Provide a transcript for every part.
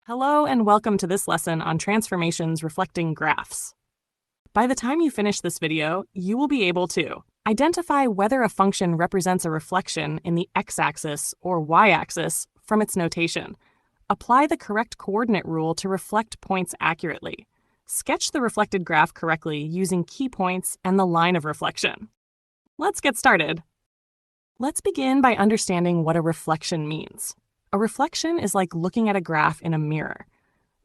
Hello and welcome to this lesson on transformations reflecting graphs. By the time you finish this video, you will be able to identify whether a function represents a reflection in the x-axis or y-axis from its notation, apply the correct coordinate rule to reflect points accurately, sketch the reflected graph correctly using key points and the line of reflection. Let's get started. Let's begin by understanding what a reflection means. A reflection is like looking at a graph in a mirror.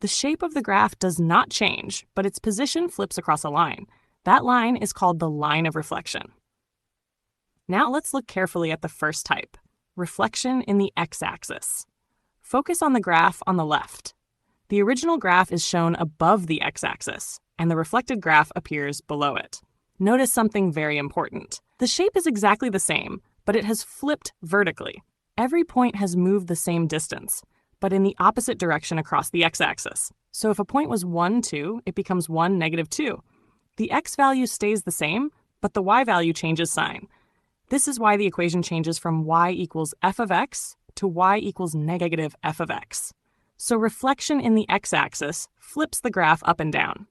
The shape of the graph does not change, but its position flips across a line. That line is called the line of reflection. Now let's look carefully at the first type, reflection in the x-axis. Focus on the graph on the left. The original graph is shown above the x-axis, and the reflected graph appears below it. Notice something very important. The shape is exactly the same, but it has flipped vertically. Every point has moved the same distance, but in the opposite direction across the x-axis. So if a point was 1, 2, it becomes 1, negative 2. The x value stays the same, but the y value changes sign. This is why the equation changes from y equals f of x to y equals negative f of x. So reflection in the x-axis flips the graph up and down.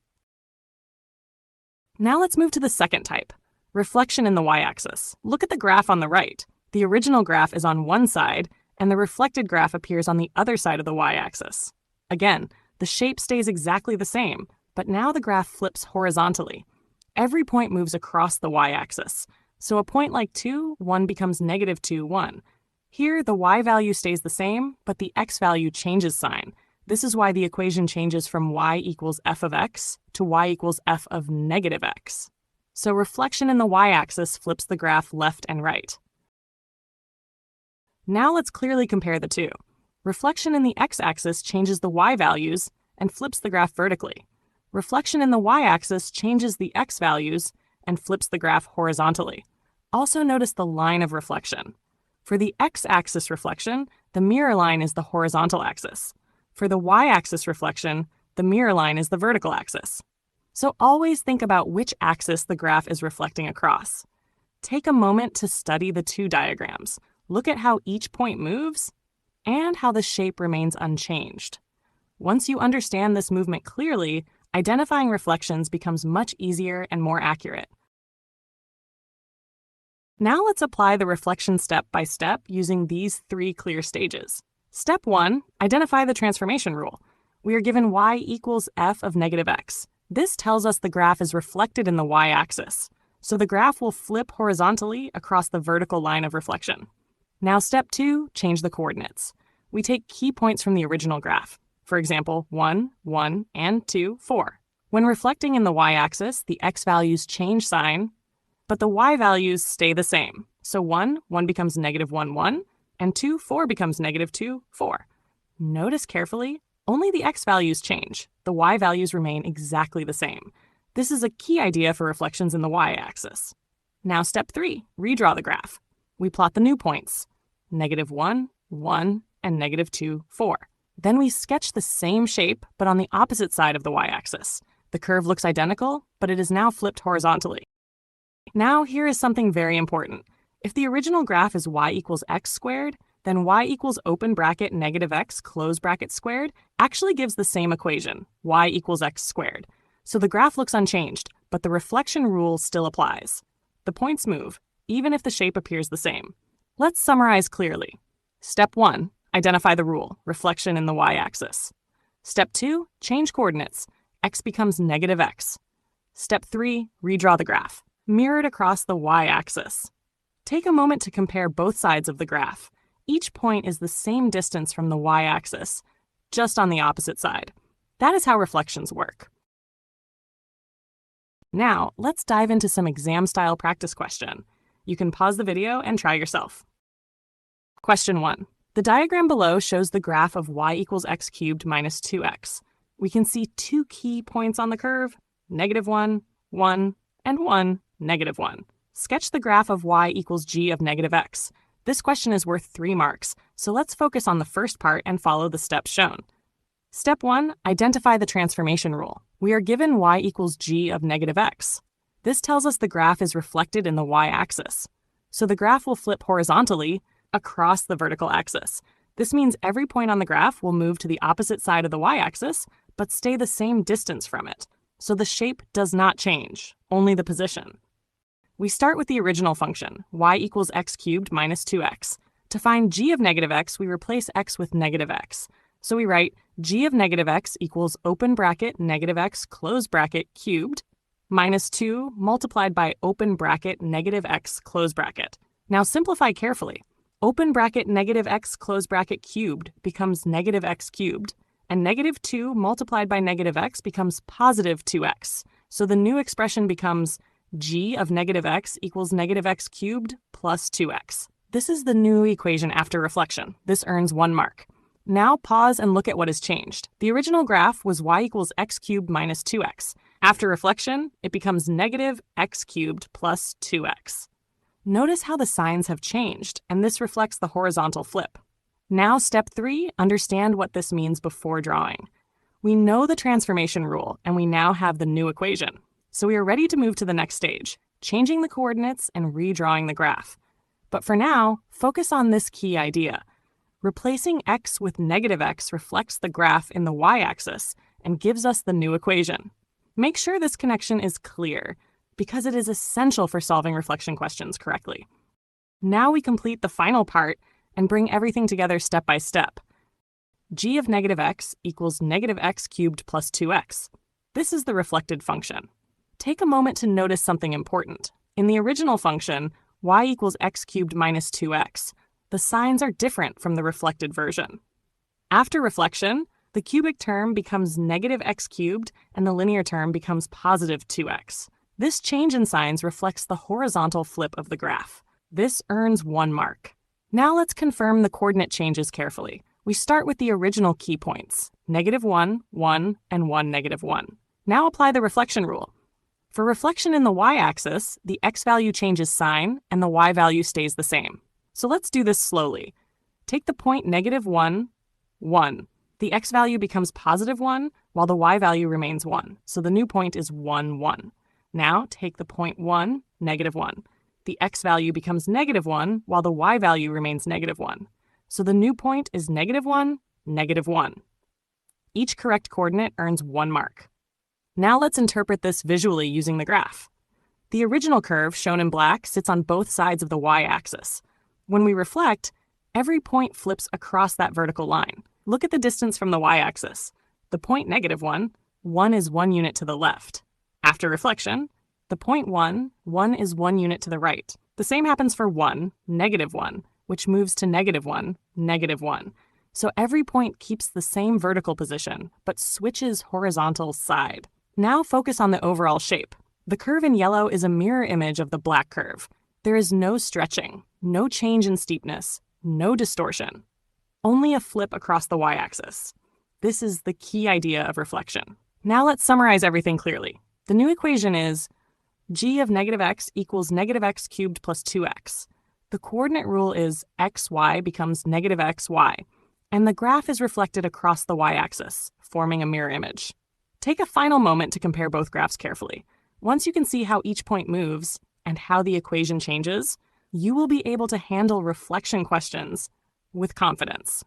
Now let's move to the second type, reflection in the y-axis. Look at the graph on the right. The original graph is on one side, and the reflected graph appears on the other side of the y-axis. Again, the shape stays exactly the same, but now the graph flips horizontally. Every point moves across the y-axis. So a point like 2, 1 becomes negative 2, 1. Here, the y value stays the same, but the x value changes sign. This is why the equation changes from y equals f of x to y equals f of negative x. So reflection in the y-axis flips the graph left and right. Now let's clearly compare the two. Reflection in the x-axis changes the y values and flips the graph vertically. Reflection in the y-axis changes the x values and flips the graph horizontally. Also notice the line of reflection. For the x-axis reflection, the mirror line is the horizontal axis. For the y-axis reflection, the mirror line is the vertical axis. So always think about which axis the graph is reflecting across. Take a moment to study the two diagrams. Look at how each point moves and how the shape remains unchanged. Once you understand this movement clearly, identifying reflections becomes much easier and more accurate. Now let's apply the reflection step by step using these 3 clear stages. Step 1, identify the transformation rule. We are given y equals f of negative x. This tells us the graph is reflected in the y-axis, so the graph will flip horizontally across the vertical line of reflection. Now step 2, change the coordinates. We take key points from the original graph. For example, 1, 1, and 2, 4. When reflecting in the y-axis, the x values change sign, but the y values stay the same. So 1 becomes negative 1, 1, and 2, 4 becomes negative 2, 4. Notice carefully, only the x values change. The y values remain exactly the same. This is a key idea for reflections in the y-axis. Now step 3, redraw the graph. We plot the new points, negative 1, 1, and negative 2, 4. Then we sketch the same shape, but on the opposite side of the y-axis. The curve looks identical, but it is now flipped horizontally. Now here is something very important. If the original graph is y equals x squared, then y equals open bracket negative x close bracket squared actually gives the same equation, y equals x squared. So the graph looks unchanged, but the reflection rule still applies. The points move, even if the shape appears the same. Let's summarize clearly. Step 1, identify the rule, reflection in the y-axis. Step 2, change coordinates, x becomes negative x. Step 3, redraw the graph, mirrored across the y-axis. Take a moment to compare both sides of the graph. Each point is the same distance from the y-axis, just on the opposite side. That is how reflections work. Now, let's dive into some exam-style practice question. You can pause the video and try yourself. Question 1. The diagram below shows the graph of y equals x cubed minus 2x. We can see 2 key points on the curve, negative 1, 1, and 1, negative 1. Sketch the graph of y equals g of negative x. This question is worth 3 marks, so let's focus on the first part and follow the steps shown. Step 1, identify the transformation rule. We are given y equals g of negative x. This tells us the graph is reflected in the y-axis. So the graph will flip horizontally across the vertical axis. This means every point on the graph will move to the opposite side of the y-axis, but stay the same distance from it. So the shape does not change, only the position. We start with the original function, y equals x cubed minus 2x. To find g of negative x, we replace x with negative x. So we write g of negative x equals open bracket negative x close bracket cubed minus 2 multiplied by open bracket negative x close bracket. Now simplify carefully. Open bracket negative x close bracket cubed becomes negative x cubed, and negative 2 multiplied by negative x becomes positive 2x. So the new expression becomes g of negative x equals negative x cubed plus 2x. This is the new equation after reflection. This earns 1 mark. Now pause and look at what has changed. The original graph was y equals x cubed minus 2x. After reflection, it becomes negative x cubed plus 2x. Notice how the signs have changed, and this reflects the horizontal flip. Now step 3, understand what this means before drawing. We know the transformation rule, and we now have the new equation. So we are ready to move to the next stage, changing the coordinates and redrawing the graph. But for now, focus on this key idea. Replacing x with negative x reflects the graph in the y-axis and gives us the new equation. Make sure this connection is clear, because it is essential for solving reflection questions correctly. Now we complete the final part and bring everything together step by step. G of negative x equals negative x cubed plus 2x. This is the reflected function. Take a moment to notice something important. In the original function, y equals x cubed minus 2x. The signs are different from the reflected version. After reflection, the cubic term becomes negative x cubed and the linear term becomes positive 2x. This change in signs reflects the horizontal flip of the graph. This earns 1 mark. Now let's confirm the coordinate changes carefully. We start with the original key points, negative 1, 1, and 1, negative 1. Now apply the reflection rule. For reflection in the y-axis, the x value changes sign and the y value stays the same. So let's do this slowly. Take the point negative 1, 1. The x value becomes positive 1, while the y value remains 1. So the new point is 1, 1. Now take the point 1, negative 1. The x value becomes negative 1, while the y value remains negative 1. So the new point is negative 1, negative 1. Each correct coordinate earns 1 mark. Now let's interpret this visually using the graph. The original curve, shown in black, sits on both sides of the y-axis. When we reflect, every point flips across that vertical line. Look at the distance from the y-axis. The point negative 1, 1 is 1 unit to the left. After reflection, the point 1, 1 is 1 unit to the right. The same happens for 1, negative 1, which moves to negative 1, negative 1. So every point keeps the same vertical position, but switches horizontal side. Now focus on the overall shape. The curve in yellow is a mirror image of the black curve. There is no stretching, no change in steepness, no distortion. Only a flip across the y-axis. This is the key idea of reflection. Now let's summarize everything clearly. The new equation is g of negative x equals negative x cubed plus 2x. The coordinate rule is xy becomes negative xy, and the graph is reflected across the y-axis, forming a mirror image. Take a final moment to compare both graphs carefully. Once you can see how each point moves and how the equation changes, you will be able to handle reflection questions with confidence.